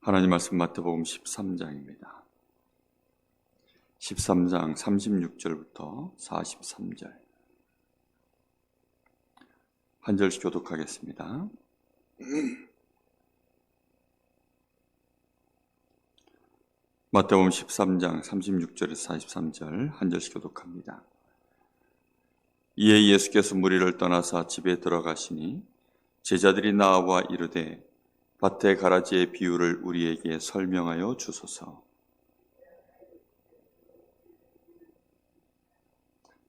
하나님 말씀 마태복음 13장입니다. 13장 36절부터 43절 한 절씩 교독하겠습니다. 마태복음 13장 36절에서 43절 한 절씩 교독합니다. 이에 예수께서 무리를 떠나사 집에 들어가시니 제자들이 나와 이르되 밭의 가라지의 비유를 우리에게 설명하여 주소서.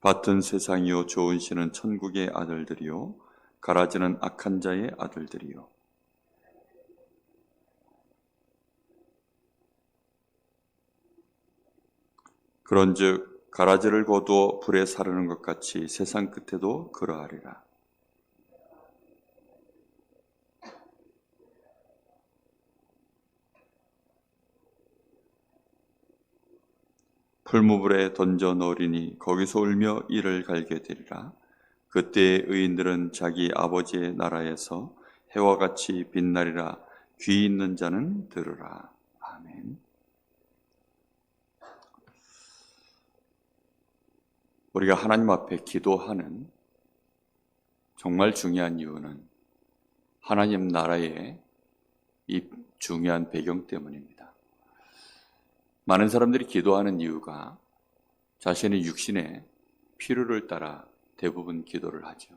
밭은 세상이요 좋은 씨는 천국의 아들들이요 가라지는 악한 자의 아들들이요. 그런즉 가라지를 거두어 불에 사르는 것 같이 세상 끝에도 그러하리라. 풀무불에 던져 넣으리니 거기서 울며 이를 갈게 되리라. 그때의 의인들은 자기 아버지의 나라에서 해와 같이 빛나리라. 귀 있는 자는 들으라. 아멘. 우리가 하나님 앞에 기도하는 정말 중요한 이유는 하나님 나라의 이 중요한 배경 때문입니다. 많은 사람들이 기도하는 이유가 자신의 육신의 필요를 따라 대부분 기도를 하죠.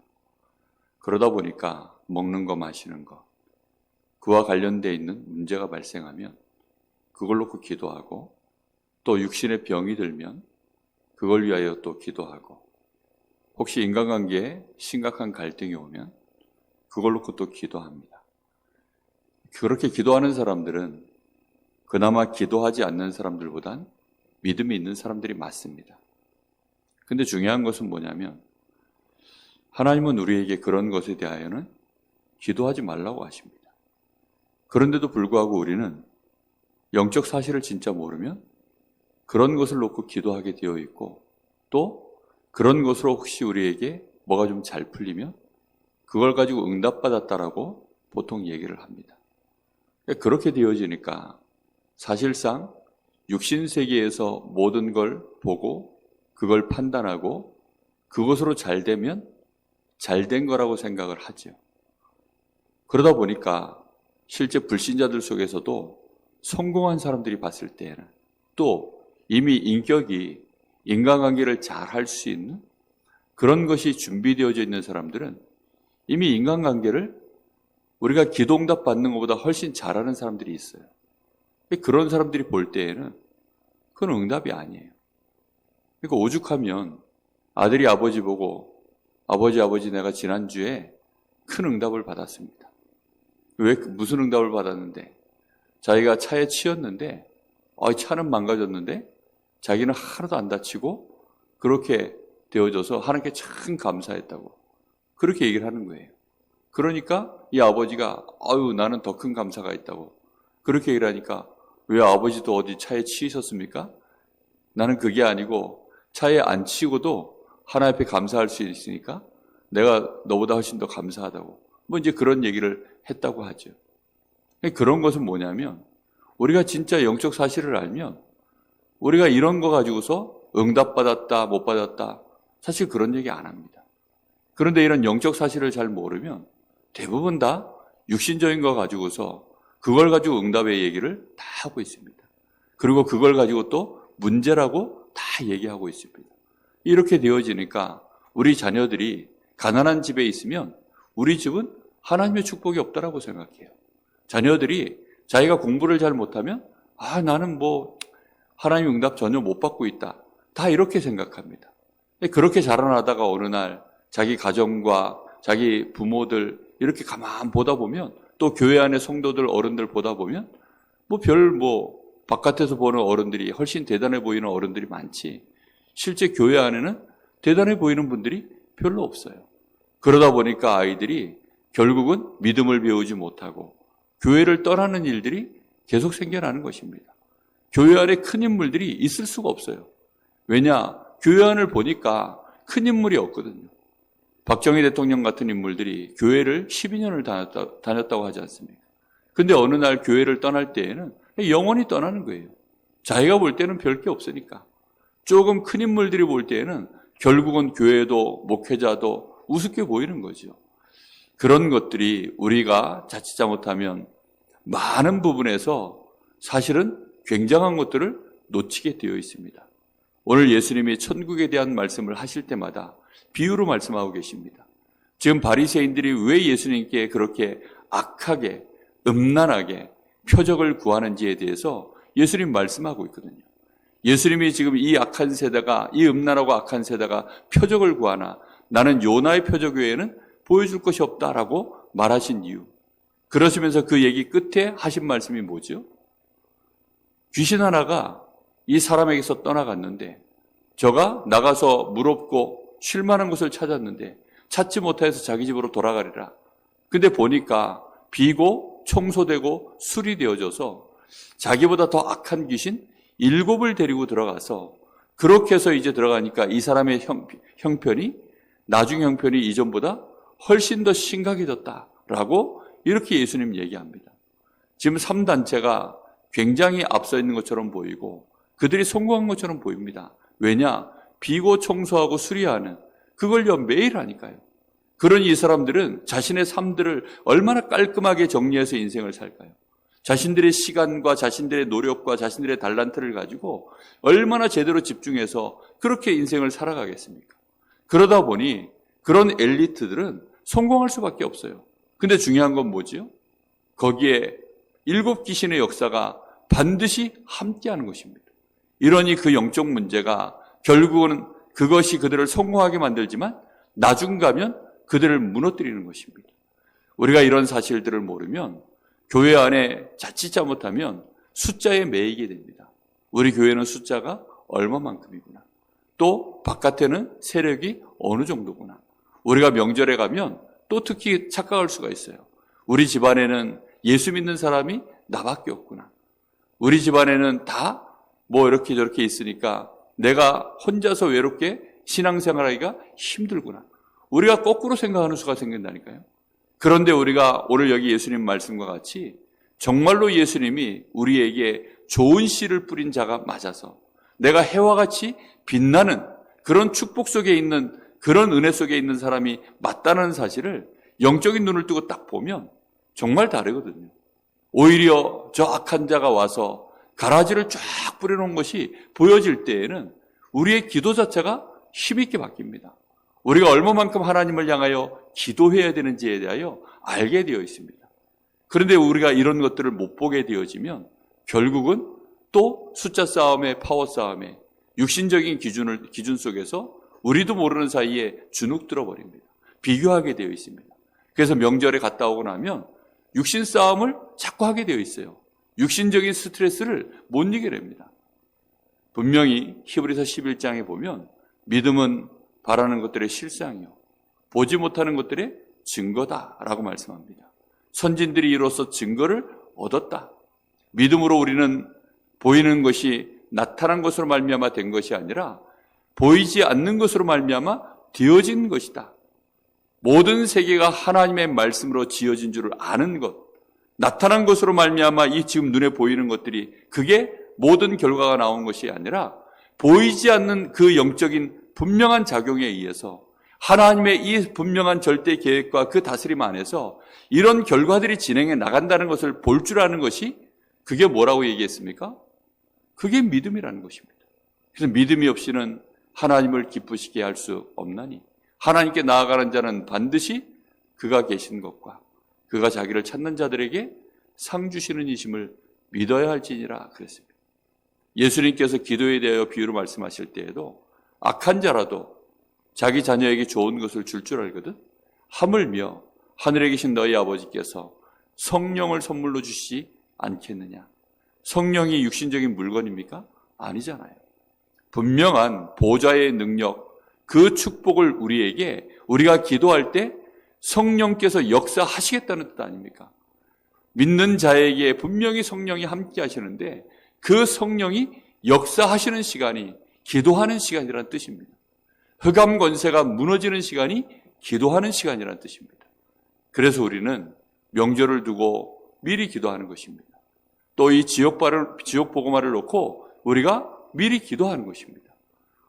그러다 보니까 먹는 거 마시는 거 그와 관련되어 있는 문제가 발생하면 그걸 놓고 기도하고 또 육신의 병이 들면 그걸 위하여 또 기도하고 혹시 인간관계에 심각한 갈등이 오면 그걸 놓고 또 기도합니다. 그렇게 기도하는 사람들은 그나마 기도하지 않는 사람들보단 믿음이 있는 사람들이 많습니다. 근데 중요한 것은 뭐냐면 하나님은 우리에게 그런 것에 대하여는 기도하지 말라고 하십니다. 그런데도 불구하고 우리는 영적 사실을 진짜 모르면 그런 것을 놓고 기도하게 되어 있고 또 그런 것으로 혹시 우리에게 뭐가 좀 잘 풀리면 그걸 가지고 응답받았다라고 보통 얘기를 합니다. 그렇게 되어지니까 사실상 육신세계에서 모든 걸 보고 그걸 판단하고 그것으로 잘 되면 잘 된 거라고 생각을 하죠. 그러다 보니까 실제 불신자들 속에서도 성공한 사람들이 봤을 때에는 또 이미 인격이 인간관계를 잘 할 수 있는 그런 것이 준비되어져 있는 사람들은 이미 인간관계를 우리가 기도응답 받는 것보다 훨씬 잘하는 사람들이 있어요. 그런 사람들이 볼 때에는 그건 응답이 아니에요. 그러니까 오죽하면 아들이 아버지 보고 아버지 내가 지난주에 큰 응답을 받았습니다. 무슨 응답을 받았는데 자기가 차에 치였는데 차는 망가졌는데 자기는 하나도 안 다치고 그렇게 되어져서 하나님께 참 감사했다고 그렇게 얘기를 하는 거예요. 그러니까 이 아버지가 나는 더 큰 감사가 있다고 그렇게 얘기를 하니까 왜 아버지도 어디 차에 치이셨습니까? 나는 그게 아니고 차에 안 치고도 하나님 앞에 감사할 수 있으니까 내가 너보다 훨씬 더 감사하다고 이제 그런 얘기를 했다고 하죠. 그런 것은 뭐냐면 우리가 진짜 영적 사실을 알면 우리가 이런 거 가지고서 응답받았다 못 받았다 사실 그런 얘기 안 합니다. 그런데 이런 영적 사실을 잘 모르면 대부분 다 육신적인 거 가지고서 그걸 가지고 응답의 얘기를 다 하고 있습니다. 그리고 그걸 가지고 또 문제라고 다 얘기하고 있습니다. 이렇게 되어지니까 우리 자녀들이 가난한 집에 있으면 우리 집은 하나님의 축복이 없다라고 생각해요. 자녀들이 자기가 공부를 잘 못하면 나는 하나님 응답 전혀 못 받고 있다. 다 이렇게 생각합니다. 그렇게 자라나다가 어느 날 자기 가정과 자기 부모들 이렇게 가만 보다 보면 또 교회 안에 성도들 어른들 보다 보면 바깥에서 보는 어른들이 훨씬 대단해 보이는 어른들이 많지 실제 교회 안에는 대단해 보이는 분들이 별로 없어요. 그러다 보니까 아이들이 결국은 믿음을 배우지 못하고 교회를 떠나는 일들이 계속 생겨나는 것입니다. 교회 안에 큰 인물들이 있을 수가 없어요. 왜냐? 교회 안을 보니까 큰 인물이 없거든요. 박정희 대통령 같은 인물들이 교회를 12년을 다녔다고 하지 않습니까? 근데 어느 날 교회를 떠날 때에는 영원히 떠나는 거예요. 자기가 볼 때는 별 게 없으니까. 조금 큰 인물들이 볼 때에는 결국은 교회도 목회자도 우습게 보이는 거죠. 그런 것들이 우리가 자칫 잘못하면 많은 부분에서 사실은 굉장한 것들을 놓치게 되어 있습니다. 오늘 예수님이 천국에 대한 말씀을 하실 때마다 비유로 말씀하고 계십니다. 지금 바리새인들이 왜 예수님께 그렇게 악하게 음란하게 표적을 구하는지에 대해서 예수님 말씀하고 있거든요. 예수님이 지금 이 악한 세대가, 이 음란하고 악한 세대가 표적을 구하나 나는 요나의 표적 외에는 보여줄 것이 없다라고 말하신 이유. 그러시면서 그 얘기 끝에 하신 말씀이 뭐죠? 귀신 하나가 이 사람에게서 떠나갔는데 저가 나가서 무겁고 쉴 만한 곳을 찾았는데 찾지 못해서 자기 집으로 돌아가리라. 근데 보니까 비고 청소되고 술이 되어져서 자기보다 더 악한 귀신 7을 데리고 들어가서 그렇게 해서 이제 들어가니까 이 사람의 형편이 나중 형편이 이전보다 훨씬 더 심각해졌다라고 이렇게 예수님 얘기합니다. 지금 3단체가 굉장히 앞서 있는 것처럼 보이고 그들이 성공한 것처럼 보입니다. 왜냐? 비고 청소하고 수리하는 그걸요 매일 하니까요. 그런 이 사람들은 자신의 삶들을 얼마나 깔끔하게 정리해서 인생을 살까요? 자신들의 시간과 자신들의 노력과 자신들의 달란트를 가지고 얼마나 제대로 집중해서 그렇게 인생을 살아가겠습니까? 그러다 보니 그런 엘리트들은 성공할 수밖에 없어요. 근데 중요한 건 뭐지요? 거기에 7 귀신의 역사가 반드시 함께하는 것입니다. 이러니 그 영적 문제가 결국은 그것이 그들을 성공하게 만들지만 나중 가면 그들을 무너뜨리는 것입니다. 우리가 이런 사실들을 모르면 교회 안에 자칫 잘못하면 숫자에 매이게 됩니다. 우리 교회는 숫자가 얼마만큼이구나. 또 바깥에는 세력이 어느 정도구나. 우리가 명절에 가면 또 특히 착각할 수가 있어요. 우리 집안에는 예수 믿는 사람이 나밖에 없구나. 우리 집안에는 다 뭐 이렇게 저렇게 있으니까 내가 혼자서 외롭게 신앙생활하기가 힘들구나. 우리가 거꾸로 생각하는 수가 생긴다니까요. 그런데 우리가 오늘 여기 예수님 말씀과 같이 정말로 예수님이 우리에게 좋은 씨를 뿌린 자가 맞아서 내가 해와 같이 빛나는 그런 축복 속에 있는 그런 은혜 속에 있는 사람이 맞다는 사실을 영적인 눈을 뜨고 딱 보면 정말 다르거든요. 오히려 저 악한 자가 와서 가라지를 쫙 뿌려놓은 것이 보여질 때에는 우리의 기도 자체가 힘있게 바뀝니다. 우리가 얼마만큼 하나님을 향하여 기도해야 되는지에 대하여 알게 되어 있습니다. 그런데 우리가 이런 것들을 못 보게 되어지면 결국은 또 숫자 싸움에 파워 싸움에 육신적인 기준 속에서 우리도 모르는 사이에 주눅 들어버립니다. 비교하게 되어 있습니다. 그래서 명절에 갔다 오고 나면 육신 싸움을 자꾸 하게 되어 있어요. 육신적인 스트레스를 못 이겨냅니다. 분명히 히브리서 11장에 보면 믿음은 바라는 것들의 실상이요 보지 못하는 것들의 증거다라고 말씀합니다. 선진들이 이로써 증거를 얻었다. 믿음으로 우리는 보이는 것이 나타난 것으로 말미암아 된 것이 아니라 보이지 않는 것으로 말미암아 되어진 것이다. 모든 세계가 하나님의 말씀으로 지어진 줄을 아는 것, 나타난 것으로 말미암아 이 지금 눈에 보이는 것들이 그게 모든 결과가 나온 것이 아니라 보이지 않는 그 영적인 분명한 작용에 의해서 하나님의 이 분명한 절대 계획과 그 다스림 안에서 이런 결과들이 진행해 나간다는 것을 볼 줄 아는 것이 그게 뭐라고 얘기했습니까? 그게 믿음이라는 것입니다. 그래서 믿음이 없이는 하나님을 기쁘시게 할 수 없나니 하나님께 나아가는 자는 반드시 그가 계신 것과 그가 자기를 찾는 자들에게 상 주시는 이심을 믿어야 할지니라 그랬습니다. 예수님께서 기도에 대하여 비유로 말씀하실 때에도 악한 자라도 자기 자녀에게 좋은 것을 줄 줄 알거든. 하물며 하늘에 계신 너희 아버지께서 성령을 선물로 주시지 않겠느냐. 성령이 육신적인 물건입니까? 아니잖아요. 분명한 보좌의 능력, 그 축복을 우리에게 우리가 기도할 때 성령께서 역사하시겠다는 뜻 아닙니까? 믿는 자에게 분명히 성령이 함께 하시는데 그 성령이 역사하시는 시간이 기도하는 시간이라는 뜻입니다. 흑암 권세가 무너지는 시간이 기도하는 시간이라는 뜻입니다. 그래서 우리는 명절을 두고 미리 기도하는 것입니다. 또 이 지역 복음화를 놓고 우리가 미리 기도하는 것입니다.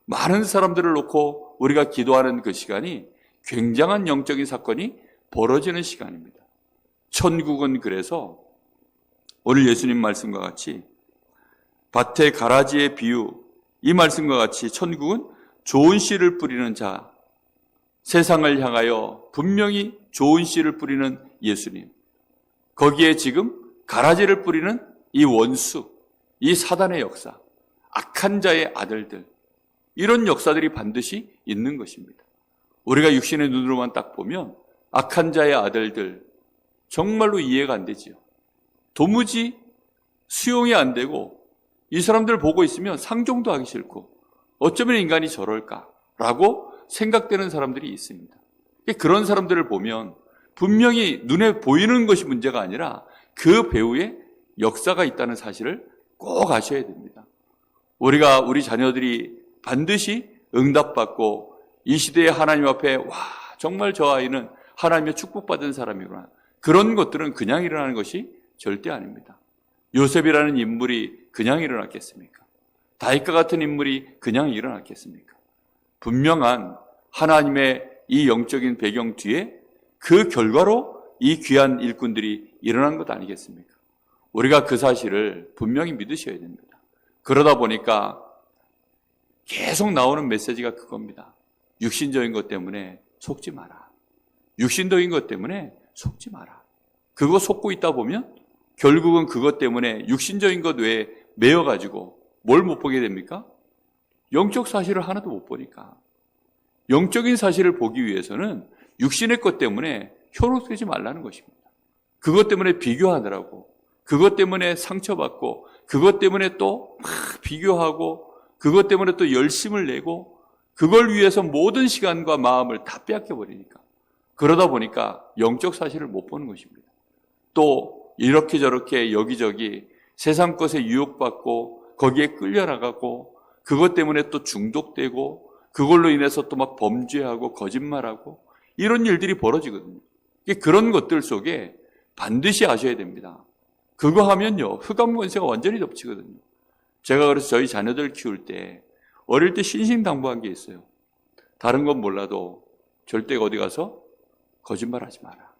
많은 사람들을 놓고 우리가 기도하는 그 시간이 굉장한 영적인 사건이 벌어지는 시간입니다. 천국은 그래서 오늘 예수님 말씀과 같이 밭의 가라지의 비유, 이 말씀과 같이 천국은 좋은 씨를 뿌리는 자, 세상을 향하여 분명히 좋은 씨를 뿌리는 예수님, 거기에 지금 가라지를 뿌리는 이 원수, 이 사단의 역사, 악한 자의 아들들, 이런 역사들이 반드시 있는 것입니다. 우리가 육신의 눈으로만 딱 보면 악한 자의 아들들 정말로 이해가 안 되지요. 도무지 수용이 안 되고 이 사람들 보고 있으면 상종도 하기 싫고 어쩌면 인간이 저럴까라고 생각되는 사람들이 있습니다. 그런 사람들을 보면 분명히 눈에 보이는 것이 문제가 아니라 그 배후에 역사가 있다는 사실을 꼭 아셔야 됩니다. 우리가 우리 자녀들이 반드시 응답받고 이 시대에 하나님 앞에 와 정말 저 아이는 하나님의 축복받은 사람이구나, 그런 것들은 그냥 일어나는 것이 절대 아닙니다. 요셉이라는 인물이 그냥 일어났겠습니까? 다윗과 같은 인물이 그냥 일어났겠습니까? 분명한 하나님의 이 영적인 배경 뒤에 그 결과로 이 귀한 일꾼들이 일어난 것 아니겠습니까? 우리가 그 사실을 분명히 믿으셔야 됩니다. 그러다 보니까 계속 나오는 메시지가 그겁니다. 육신적인 것 때문에 속지 마라. 육신적인 것 때문에 속지 마라. 그거 속고 있다 보면 결국은 그것 때문에 육신적인 것 외에 매여가지고 뭘 못 보게 됩니까? 영적 사실을 하나도 못 보니까. 영적인 사실을 보기 위해서는 육신의 것 때문에 현혹되지 말라는 것입니다. 그것 때문에 비교하느라고, 그것 때문에 상처받고, 그것 때문에 또 막 비교하고, 그것 때문에 또 열심을 내고, 그걸 위해서 모든 시간과 마음을 다 빼앗겨버리니까. 그러다 보니까 영적 사실을 못 보는 것입니다. 또 이렇게 저렇게 여기저기 세상 것에 유혹받고 거기에 끌려나가고 그것 때문에 또 중독되고 그걸로 인해서 또 막 범죄하고 거짓말하고 이런 일들이 벌어지거든요. 그런 것들 속에 반드시 아셔야 됩니다. 그거 하면요, 흑암 권세가 완전히 덮치거든요. 제가 그래서 저희 자녀들 키울 때 어릴 때 신신당부한 게 있어요. 다른 건 몰라도 절대 어디 가서 거짓말하지 마라.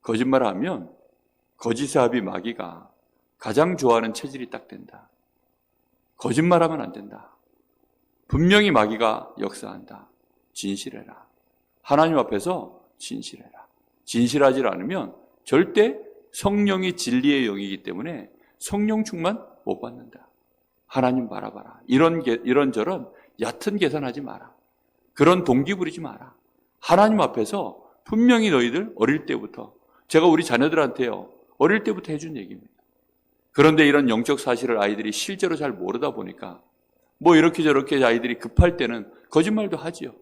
거짓말하면 거짓의 합이 마귀가 가장 좋아하는 체질이 딱 된다. 거짓말하면 안 된다. 분명히 마귀가 역사한다. 진실해라. 하나님 앞에서 진실해라. 진실하지 않으면 절대 성령이 진리의 영이기 때문에 성령 충만 못 받는다. 하나님 바라봐라. 이런저런 얕은 계산하지 마라. 그런 동기 부리지 마라. 하나님 앞에서 분명히 너희들 어릴 때부터, 제가 우리 자녀들한테요, 어릴 때부터 해준 얘기입니다. 그런데 이런 영적 사실을 아이들이 실제로 잘 모르다 보니까 뭐 이렇게 저렇게 아이들이 급할 때는 거짓말도 하지요.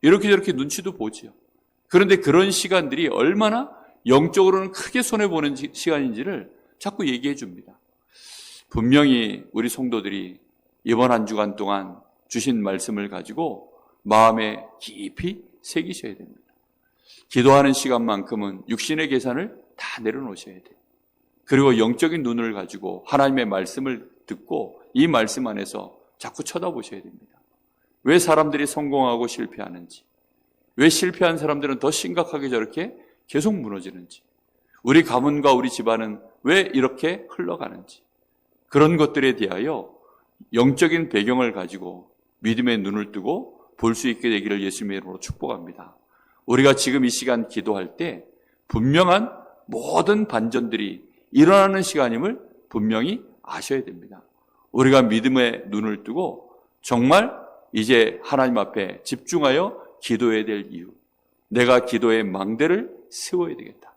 이렇게 저렇게 눈치도 보지요. 그런데 그런 시간들이 얼마나 영적으로는 크게 손해보는 시간인지를 자꾸 얘기해 줍니다. 분명히 우리 성도들이 이번 한 주간 동안 주신 말씀을 가지고 마음에 깊이 새기셔야 됩니다. 기도하는 시간만큼은 육신의 계산을 다 내려놓으셔야 돼요. 그리고 영적인 눈을 가지고 하나님의 말씀을 듣고 이 말씀 안에서 자꾸 쳐다보셔야 됩니다. 왜 사람들이 성공하고 실패하는지, 왜 실패한 사람들은 더 심각하게 저렇게 계속 무너지는지, 우리 가문과 우리 집안은 왜 이렇게 흘러가는지, 그런 것들에 대하여 영적인 배경을 가지고 믿음의 눈을 뜨고 볼 수 있게 되기를 예수님의 이름으로 축복합니다. 우리가 지금 이 시간 기도할 때 분명한 모든 반전들이 일어나는 시간임을 분명히 아셔야 됩니다. 우리가 믿음의 눈을 뜨고 정말 이제 하나님 앞에 집중하여 기도해야 될 이유, 내가 기도의 망대를 세워야 되겠다.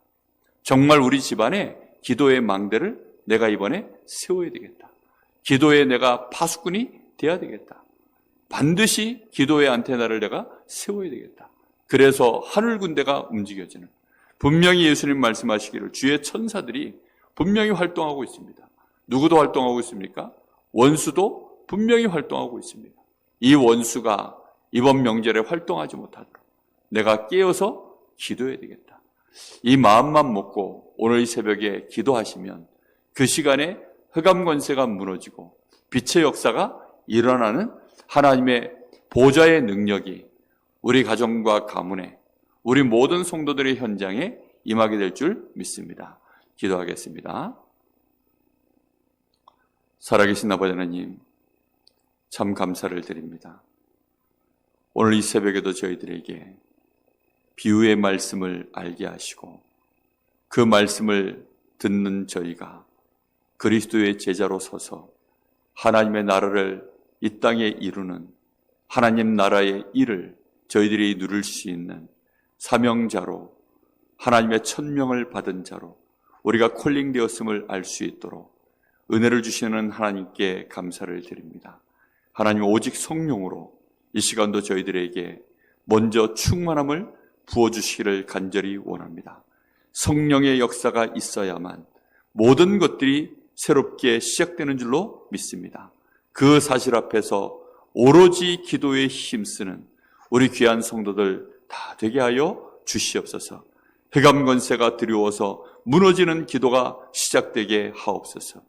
정말 우리 집안에 기도의 망대를 내가 이번에 세워야 되겠다. 기도에 내가 파수꾼이 돼야 되겠다. 반드시 기도의 안테나를 내가 세워야 되겠다. 그래서 하늘 군대가 움직여지는, 분명히 예수님 말씀하시기를 주의 천사들이 분명히 활동하고 있습니다. 누구도 활동하고 있습니까? 원수도 분명히 활동하고 있습니다. 이 원수가 이번 명절에 활동하지 못하도록 내가 깨어서 기도해야 되겠다. 이 마음만 먹고 오늘 이 새벽에 기도하시면 그 시간에 흑암 권세가 무너지고 빛의 역사가 일어나는 하나님의 보좌의 능력이 우리 가정과 가문에, 우리 모든 성도들의 현장에 임하게 될 줄 믿습니다. 기도하겠습니다. 살아계신 아버지 하나님, 참 감사를 드립니다. 오늘 이 새벽에도 저희들에게 비유의 말씀을 알게 하시고 그 말씀을 듣는 저희가 그리스도의 제자로 서서 하나님의 나라를 이 땅에 이루는 하나님 나라의 일을 저희들이 누릴 수 있는 사명자로, 하나님의 천명을 받은 자로 우리가 콜링되었음을 알 수 있도록 은혜를 주시는 하나님께 감사를 드립니다. 하나님 오직 성령으로 이 시간도 저희들에게 먼저 충만함을 부어주시기를 간절히 원합니다. 성령의 역사가 있어야만 모든 것들이 새롭게 시작되는 줄로 믿습니다. 그 사실 앞에서 오로지 기도에 힘쓰는 우리 귀한 성도들 다 되게 하여 주시옵소서. 흑암 권세가 두려워서 무너지는 기도가 시작되게 하옵소서.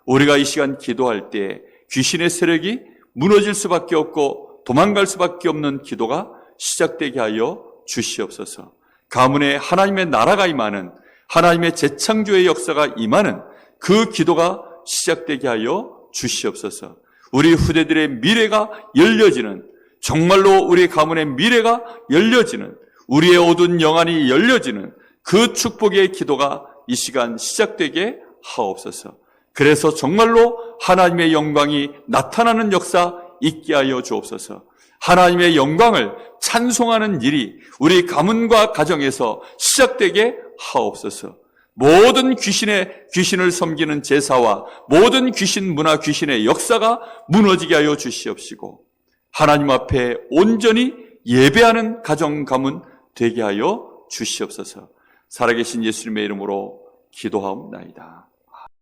우리가 이 시간 기도할 때 귀신의 세력이 무너질 수밖에 없고 도망갈 수밖에 없는 기도가 시작되게 하여 주시옵소서. 가문에 하나님의 나라가 임하는, 하나님의 재창조의 역사가 임하는 그 기도가 시작되게 하여 주시옵소서. 우리 후대들의 미래가 열려지는, 정말로 우리 가문의 미래가 열려지는, 우리의 어두운 영안이 열려지는 그 축복의 기도가 이 시간 시작되게 하옵소서. 그래서 정말로 하나님의 영광이 나타나는 역사 있게 하여 주옵소서. 하나님의 영광을 찬송하는 일이 우리 가문과 가정에서 시작되게 하옵소서. 모든 귀신을 섬기는 제사와 모든 귀신 문화, 귀신의 역사가 무너지게 하여 주시옵시고 하나님 앞에 온전히 예배하는 가정 가문 되게 하여 주시옵소서. 살아계신 예수님의 이름으로 기도하옵나이다.